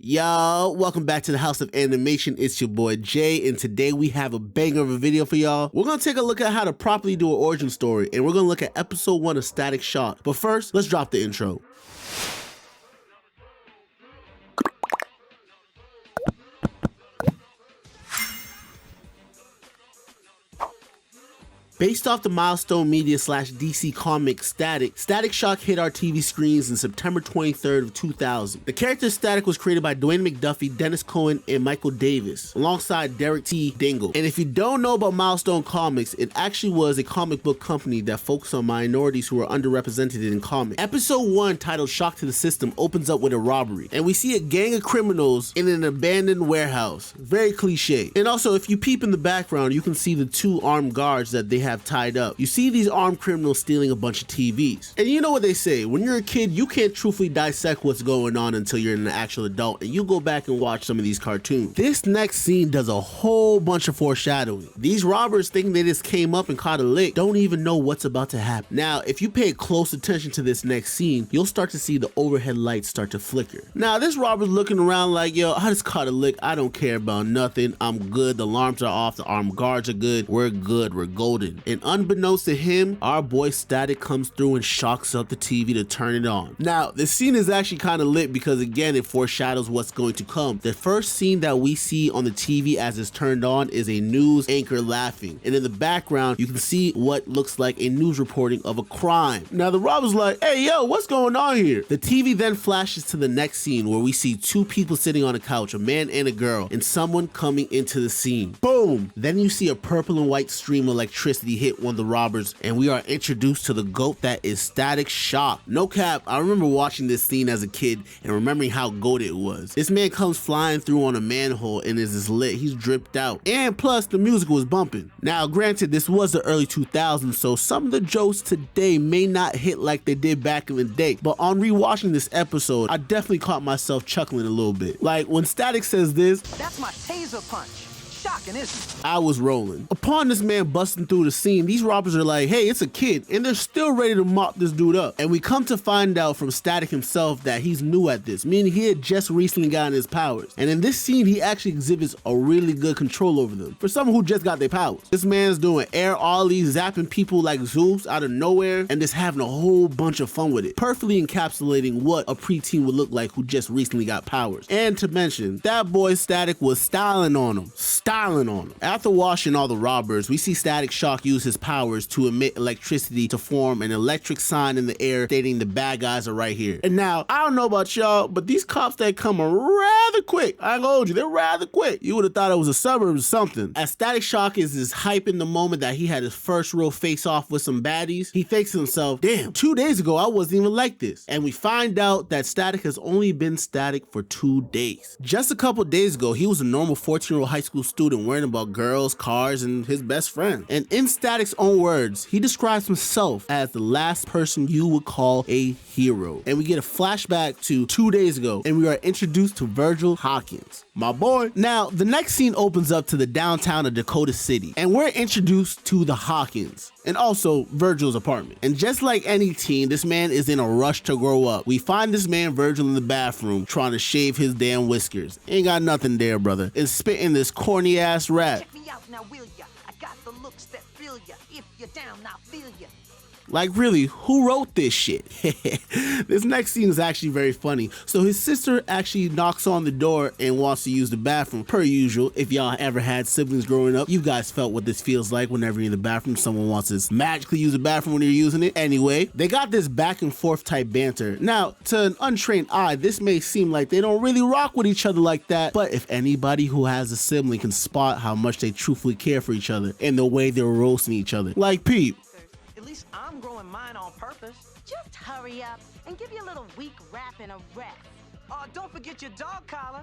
Yo, welcome back to the House of Animation. It's your boy Jay, and today we have a banger of a video for y'all. We're gonna take a look at how to properly do an origin story, and we're gonna look at episode 1 of Static Shock. But first, let's drop the intro. Based off the Milestone Media / DC Comics Static Shock hit our TV screens in September 23rd of 2000. The character Static was created by Dwayne McDuffie, Dennis Cohen, and Michael Davis, alongside Derek T. Dingle. And if you don't know about Milestone Comics, it actually was a comic book company that focused on minorities who were underrepresented in comics. Episode 1, titled Shock to the System, opens up with a robbery, and we see a gang of criminals in an abandoned warehouse. Very cliche. And also, if you peep in the background, you can see the 2 armed guards that they have tied up. You see these armed criminals stealing a bunch of TVs. And you know what they say, when you're a kid, you can't truthfully dissect what's going on until you're an actual adult and you go back and watch some of these cartoons. This next scene does a whole bunch of foreshadowing. These robbers thinking they just came up and caught a lick don't even know what's about to happen. Now, if you pay close attention to this next scene, you'll start to see the overhead lights start to flicker. Now, this robber's looking around like, yo, I just caught a lick. I don't care about nothing. I'm good. The alarms are off. The armed guards are good. We're good. We're golden. And unbeknownst to him, our boy Static comes through and shocks up the TV to turn it on. Now, the scene is actually kind of lit because, again, it foreshadows what's going to come. The first scene that we see on the TV as it's turned on is a news anchor laughing. And in the background, you can see what looks like a news reporting of a crime. Now, the robber's like, hey, yo, what's going on here? The TV then flashes to the next scene where we see 2 people sitting on a couch, a man and a girl, and someone coming into the scene. Boom! Then you see a purple and white stream of electricity hit one of the robbers, and we are introduced to the GOAT that is Static Shock. No cap, I remember watching this scene as a kid and remembering how GOAT it was. This man comes flying through on a manhole and is lit. He's dripped out. And plus, the music was bumping. Now, granted, this was the early 2000s, so some of the jokes today may not hit like they did back in the day, but on rewatching this episode, I definitely caught myself chuckling a little bit. Like, when Static says this, "That's my taser punch." Shocking, isn't it? I was rolling. Upon this man busting through the scene, these robbers are like, hey, it's a kid, and they're still ready to mop this dude up. And we come to find out from Static himself that he's new at this, meaning he had just recently gotten his powers. And in this scene, he actually exhibits a really good control over them for someone who just got their powers. This man's doing air ollies, zapping people like Zeus out of nowhere, and just having a whole bunch of fun with it, perfectly encapsulating what a preteen would look like who just recently got powers. And to mention, that boy Static was styling on him. After washing all the robbers, we see Static Shock use his powers to emit electricity to form an electric sign in the air stating the bad guys are right here. And now, I don't know about y'all, but these cops that come are rather quick. I ain't gonna hold you, they're rather quick. You would have thought it was a suburb or something. As Static Shock is hype in the moment that he had his first real face-off with some baddies, he thinks to himself, damn, 2 days ago I wasn't even like this. And we find out that Static has only been Static for 2 days. Just a couple days ago, he was a normal 14-year-old high school student worrying about girls, cars, and his best friend. And in Static's own words, he describes himself as the last person you would call a hero. And we get a flashback to 2 days ago, and we are introduced to Virgil Hawkins, my boy. Now, the next scene opens up to the downtown of Dakota City, and we're introduced to the Hawkins, and also Virgil's apartment. And just like any teen, this man is in a rush to grow up. We find this man Virgil in the bathroom trying to shave his damn whiskers. Ain't got nothing there, brother. And spitting this corny ass rap. Check me out now, will ya? I got the looks that fill ya. If you're down, I'll feel ya. Like, really, who wrote this shit? This next scene is actually very funny. So his sister actually knocks on the door and wants to use the bathroom. Per usual, if y'all ever had siblings growing up, you guys felt what this feels like whenever you're in the bathroom. Someone wants to magically use the bathroom when you're using it. Anyway, they got this back and forth type banter. Now, to an untrained eye, this may seem like they don't really rock with each other like that, but if anybody who has a sibling can spot how much they truthfully care for each other and the way they're roasting each other. Like, peep. At least I'm growing mine on purpose. Just hurry up and give your little weak rap and a rest. Don't forget your dog collar.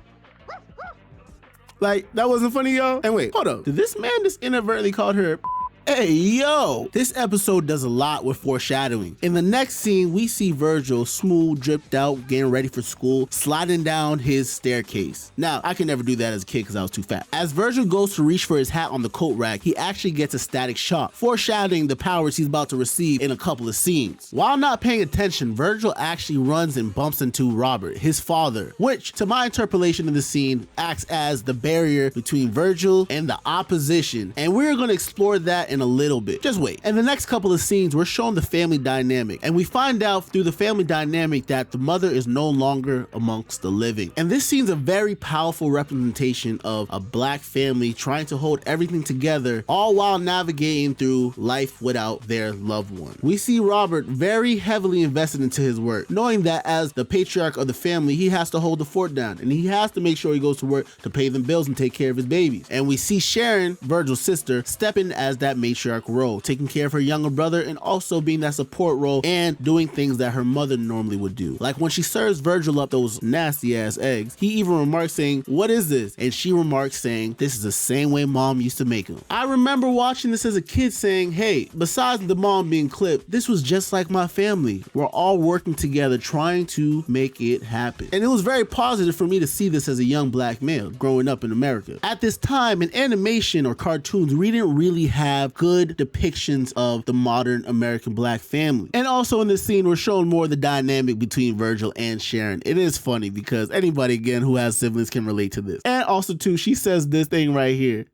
Like, that wasn't funny, y'all? And wait, hold up. Did this man just inadvertently call her Hey, yo! This episode does a lot with foreshadowing. In the next scene, we see Virgil, smooth, dripped out, getting ready for school, sliding down his staircase. Now, I could never do that as a kid because I was too fat. As Virgil goes to reach for his hat on the coat rack, he actually gets a static shock, foreshadowing the powers he's about to receive in a couple of scenes. While not paying attention, Virgil actually runs and bumps into Robert, his father, which, to my interpolation of the scene, acts as the barrier between Virgil and the opposition, and we're going to explore that in a little bit. Just wait. In the next couple of scenes, we're shown the family dynamic, and we find out through the family dynamic that the mother is no longer amongst the living. And this scene's a very powerful representation of a black family trying to hold everything together, all while navigating through life without their loved one. We see Robert very heavily invested into his work, knowing that as the patriarch of the family, he has to hold the fort down, and he has to make sure he goes to work to pay them bills and take care of his babies. And we see Sharon, Virgil's sister, step in as that matriarch role, taking care of her younger brother and also being that support role and doing things that her mother normally would do. Like when she serves Virgil up those nasty ass eggs, he even remarks saying, "What is this?" And she remarks saying, "This is the same way mom used to make them." I remember watching this as a kid saying, hey, besides the mom being clipped, this was just like my family. We're all working together trying to make it happen. And it was very positive for me to see this as a young black male growing up in America. At this time, in animation or cartoons, we didn't really have good depictions of the modern American black family. And also in this scene, we're showing more of the dynamic between Virgil and Sharon. It is funny because anybody, again, who has siblings can relate to this. And also too, she says this thing right here.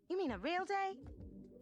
You mean a real day?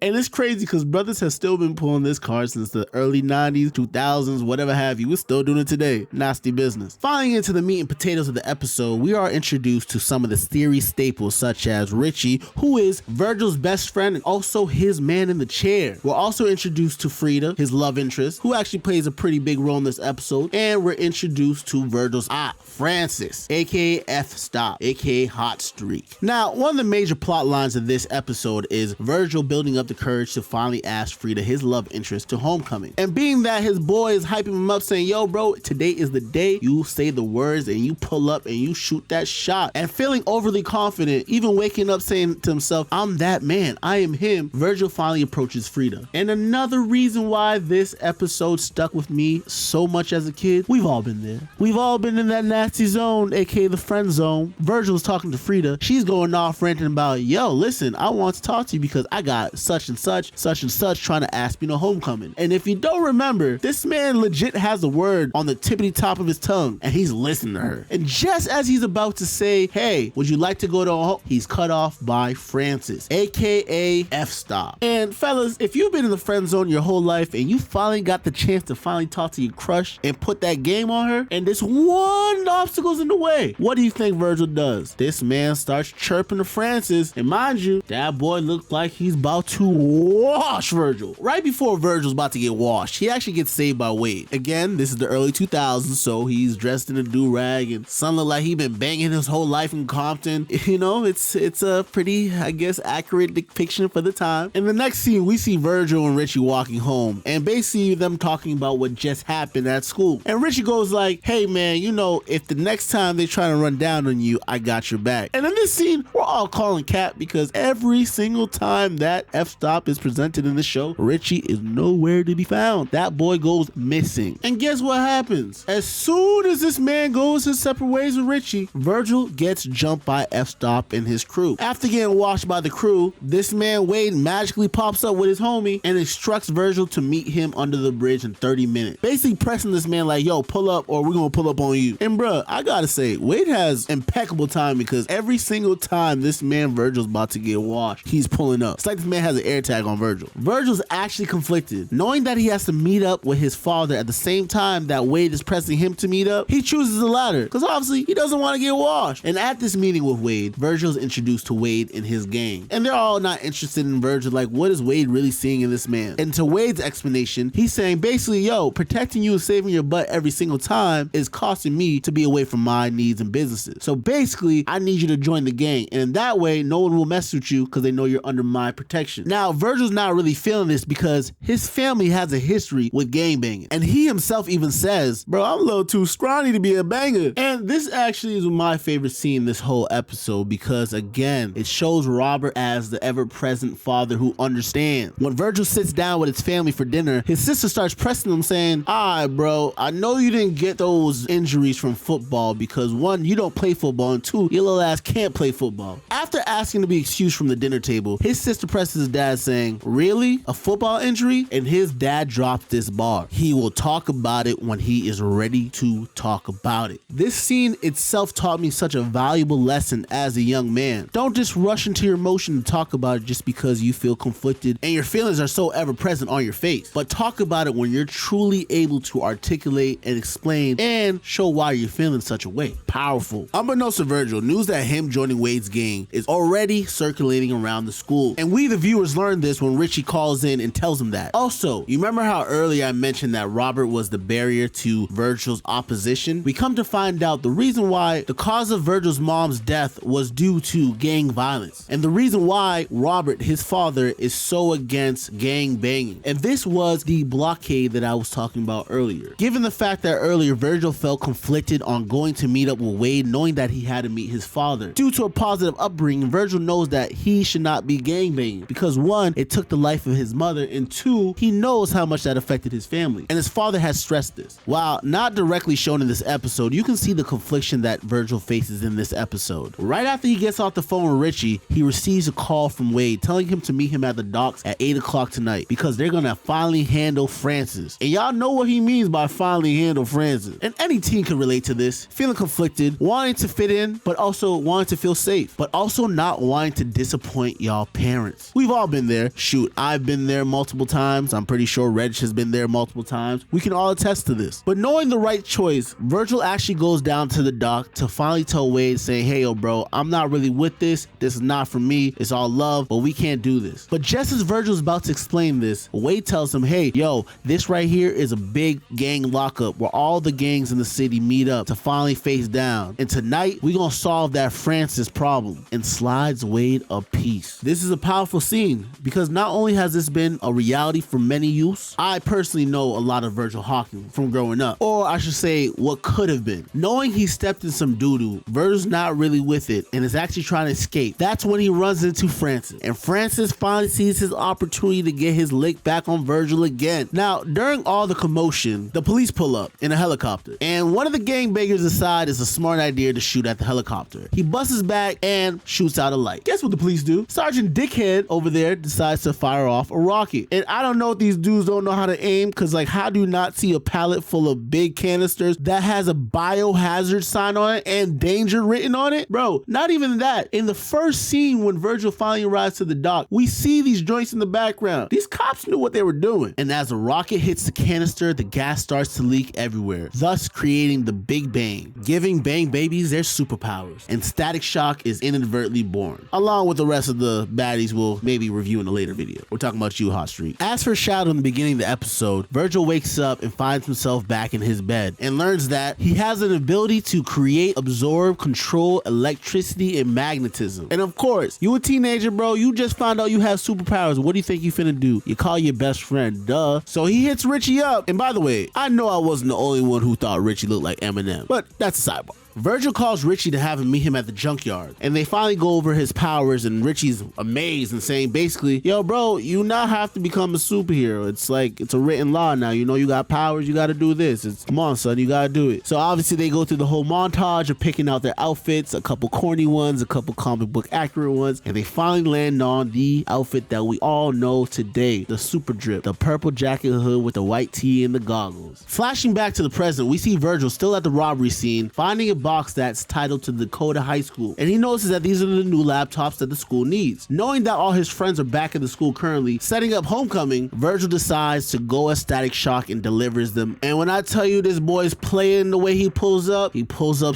And it's crazy because brothers have still been pulling this card since the early 90s, 2000s, whatever have you. We're still doing it today. Nasty business. Falling into the meat and potatoes of the episode, we are introduced to some of the series staples such as Richie, who is Virgil's best friend and also his man in the chair. We're also introduced to Frida, his love interest, who actually plays a pretty big role in this episode. And we're introduced to Virgil's aunt, Francis, aka F-Stop, aka Hot Streak. Now, one of the major plot lines of this episode is Virgil building up the courage to finally ask Frida, his love interest, to homecoming. And being that his boy is hyping him up saying, yo bro, today is the day you say the words and you pull up and you shoot that shot. And feeling overly confident, even waking up saying to himself, I'm that man, I am him, Virgil finally approaches Frida. And another reason why this episode stuck with me so much as a kid, we've all been there. We've all been in that nasty zone, aka the friend zone. Virgil is talking to Frida. She's going off ranting about, yo, listen, I want to talk to you because I got such and such trying to ask me to homecoming. And if you don't remember, this man legit has the word on the tippity top of his tongue and he's listening to her. And just as he's about to say, hey, would you like to go to a home? He's cut off by Francis, aka F-Stop. And fellas, if you've been in the friend zone your whole life and you finally got the chance to finally talk to your crush and put that game on her, and this one obstacle's in the way, what do you think Virgil does? This man starts chirping to Francis, and mind you, that boy looked like he's about to wash Virgil. Right before Virgil's about to get washed, he actually gets saved by Wade. Again, this is the early 2000s, so he's dressed in a do-rag and son look like he been banging his whole life in Compton. You know, it's a pretty, I guess, accurate depiction for the time. In the next scene, we see Virgil and Richie walking home and basically them talking about what just happened at school. And Richie goes like, hey man, you know, if the next time they try to run down on you, I got your back. And in this scene, we're all calling cap because every single time that F-Stop is presented in the show, Richie is nowhere to be found. That boy goes missing. And guess what happens? As soon as this man goes his separate ways with Richie, Virgil gets jumped by F-Stop and his crew. After getting washed by the crew, this man Wade magically pops up with his homie and instructs Virgil to meet him under the bridge in 30 minutes. Basically pressing this man like, yo, pull up or we're gonna pull up on you. And bruh, I gotta say, Wade has impeccable time because every single time this man Virgil's about to get washed, he's pulling up. It's like this man has an air tag on Virgil. Virgil's actually conflicted. Knowing that he has to meet up with his father at the same time that Wade is pressing him to meet up, he chooses the latter because obviously he doesn't want to get washed. And at this meeting with Wade, Virgil's introduced to Wade and his gang. And they're all not interested in Virgil, like what is Wade really seeing in this man? And to Wade's explanation, he's saying basically, yo, protecting you and saving your butt every single time is costing me to be away from my needs and businesses. So basically, I need you to join the gang. And that way, no one will mess with you because they know you're under my protection. Now, Virgil's not really feeling this because his family has a history with gangbanging. And he himself even says, bro, I'm a little too scrawny to be a banger. And this actually is my favorite scene in this whole episode because, again, it shows Robert as the ever-present father who understands. When Virgil sits down with his family for dinner, his sister starts pressing him saying, all right, bro, I know you didn't get those injuries from football because one, you don't play football, and two, your little ass can't play football. After asking to be excused from the dinner table, his sister presses his dad saying, really? A football injury? And his dad drops this bar. He will talk about it when he is ready to talk about it. This scene itself taught me such a valuable lesson as a young man. Don't just rush into your emotion to talk about it just because you feel conflicted and your feelings are so ever present on your face. But talk about it when you're truly able to articulate and explain and show why you're feeling such a way. Powerful. Unbeknownst to Virgil, news that him joining Wade's gang is already circulating around the school. And we, the viewers, learn this when Richie calls in and tells him that. Also, you remember how earlier I mentioned that Robert was the barrier to Virgil's opposition? We come to find out the reason why the cause of Virgil's mom's death was due to gang violence. And the reason why Robert, his father, is so against gang banging. And this was the blockade that I was talking about earlier. Given the fact that earlier Virgil felt conflicted on going to meet up with Wade, knowing that he had to meet his father. Due to a positive upbringing, Virgil knows that he should not be gangbanging because one, it took the life of his mother, and two, he knows how much that affected his family. And his father has stressed this. While not directly shown in this episode, you can see the confliction that Virgil faces in this episode. Right after he gets off the phone with Richie, he receives a call from Wade telling him to meet him at the docks at 8 o'clock tonight because they're gonna finally handle Francis. And y'all know what he means by finally handle Francis. And any teen can relate to this. Feeling conflicted, wanting to fit in, but also wanting to feel safe, but also not wanting to disappoint y'all parents. We've all been there. Shoot, I've been there multiple times. I'm pretty sure Reg has been there multiple times. We can all attest to this. But knowing the right choice, Virgil actually goes down to the dock to finally tell Wade, saying, hey, yo, bro, I'm not really with this. This is not for me. It's all love, but we can't do this. But just as Virgil's about to explain this, Wade tells him, hey, yo, this right here is a big gang lockup where all the gangs in the city meet up to finally face down. And tonight, we gonna solve that Francis problem, and slides Wade a piece. This is a powerful scene because not only has this been a reality for many youths, I personally know a lot of Virgil Hawkins from growing up, or I should say what could have been. Knowing he stepped in some doo-doo, Virgil's not really with it and is actually trying to escape. That's when he runs into Francis, and Francis finally sees his opportunity to get his lick back on Virgil again. Now, during all the commotion, the police pull up in a helicopter, and one of the gangbangers decide it's a smart idea to shoot at the helicopter. He busts his back and shoots out a light. Guess what the police do? Sergeant Dickhead over there decides to fire off a rocket. And I don't know if these dudes don't know how to aim, because like, how do you not see a pallet full of big canisters that has a biohazard sign on it and danger written on it? Bro, not even that. In the first scene when Virgil finally arrives to the dock, we see these joints in the background. These cops knew what they were doing. And as the rocket hits the canister, the gas starts to leak everywhere, thus creating the Big Bang, giving bang babies their superpowers. And Static Shock is inadvertently born, along with the rest of the baddies we'll maybe review in a later video. We're talking about you, Hot Street. As for Shadow in the beginning of the episode, Virgil wakes up and finds himself back in his bed and learns that he has an ability to create, absorb, control electricity and magnetism. And of course, you a teenager, bro, you just found out you have superpowers. What do you think you finna do? You call your best friend, duh. So he hits Richie up. And by the way, I know I wasn't the only one who thought Richie looked like Eminem, but that's a sidebar. Virgil calls Richie to have him meet him at the junkyard, and they finally go over his powers, and Richie's amazed and saying basically, yo bro, you now have to become a superhero. It's like, it's a written law now. You know you got powers, you gotta do this. It's, come on son, you gotta do it. So obviously they go through the whole montage of picking out their outfits, a couple corny ones, a couple comic book accurate ones, and they finally land on the outfit that we all know today, the super drip, the purple jacket hood with the white tee and the goggles. Flashing back to the present, we see Virgil still at the robbery scene, finding a box that's titled to Dakota High School, and he notices that these are the new laptops that the school needs. Knowing that all his friends are back at the school currently setting up homecoming, Virgil decides to go as Static Shock and delivers them. And when I tell you this boy's playing the way he pulls up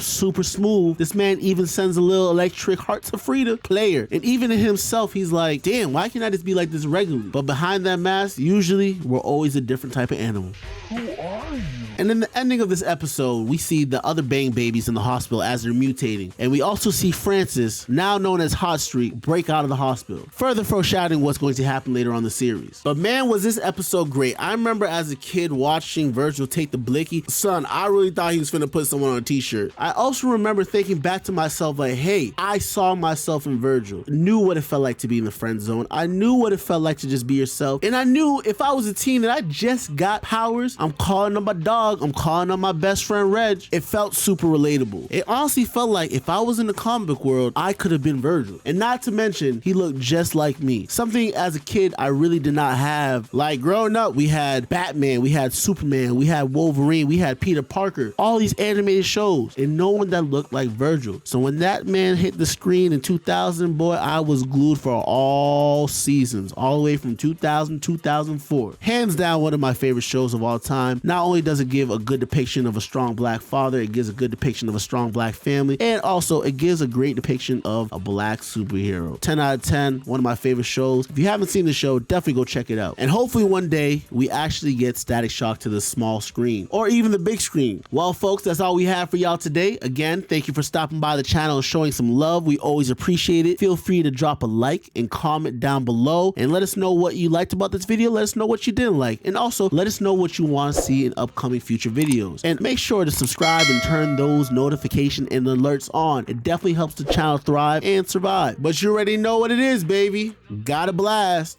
super smooth. This man even sends a little electric heart to Frida player, and even in himself he's like, damn, why can't I just be like this regularly? But behind that mask, usually we're always a different type of animal. Who are you? And in the ending of this episode, we see the other Bang babies in the hospital as they're mutating. And we also see Francis, now known as Hot Streak, break out of the hospital, further foreshadowing what's going to happen later on in the series. But man, was this episode great. I remember as a kid watching Virgil take the blicky. Son, I really thought he was finna put someone on a t-shirt. I also remember thinking back to myself like, hey, I saw myself in Virgil. Knew what it felt like to be in the friend zone. I knew what it felt like to just be yourself. And I knew if I was a teen and I just got powers, I'm calling on my dog, I'm calling on my best friend Reg. It felt super relatable. It honestly felt like if I was in the comic book world, I could have been Virgil. And not to mention, he looked just like me. Something as a kid I really did not have. Like growing up, we had Batman, we had Superman, we had Wolverine, we had Peter Parker, all these animated shows, and no one that looked like Virgil. So when that man hit the screen in 2000, boy, I was glued for all seasons, all the way from 2000 to 2004. Hands down, one of my favorite shows of all time. Not only does it give a good depiction of a strong black father, it gives a good depiction of a strong black family, and also it gives a great depiction of a black superhero. 10 out of 10, one of my favorite shows. If you haven't seen the show, definitely go check it out. And hopefully one day we actually get Static Shock to the small screen or even the big screen. Well, folks, that's all we have for y'all today. Again, thank you for stopping by the channel and showing some love. We always appreciate it. Feel free to drop a like and comment down below and let us know what you liked about this video. Let us know what you didn't like, and also let us know what you want to see in upcoming future videos. And make sure to subscribe and turn those notification and alerts on. It definitely helps the channel thrive and survive. But you already know what it is, baby. Gotta blast.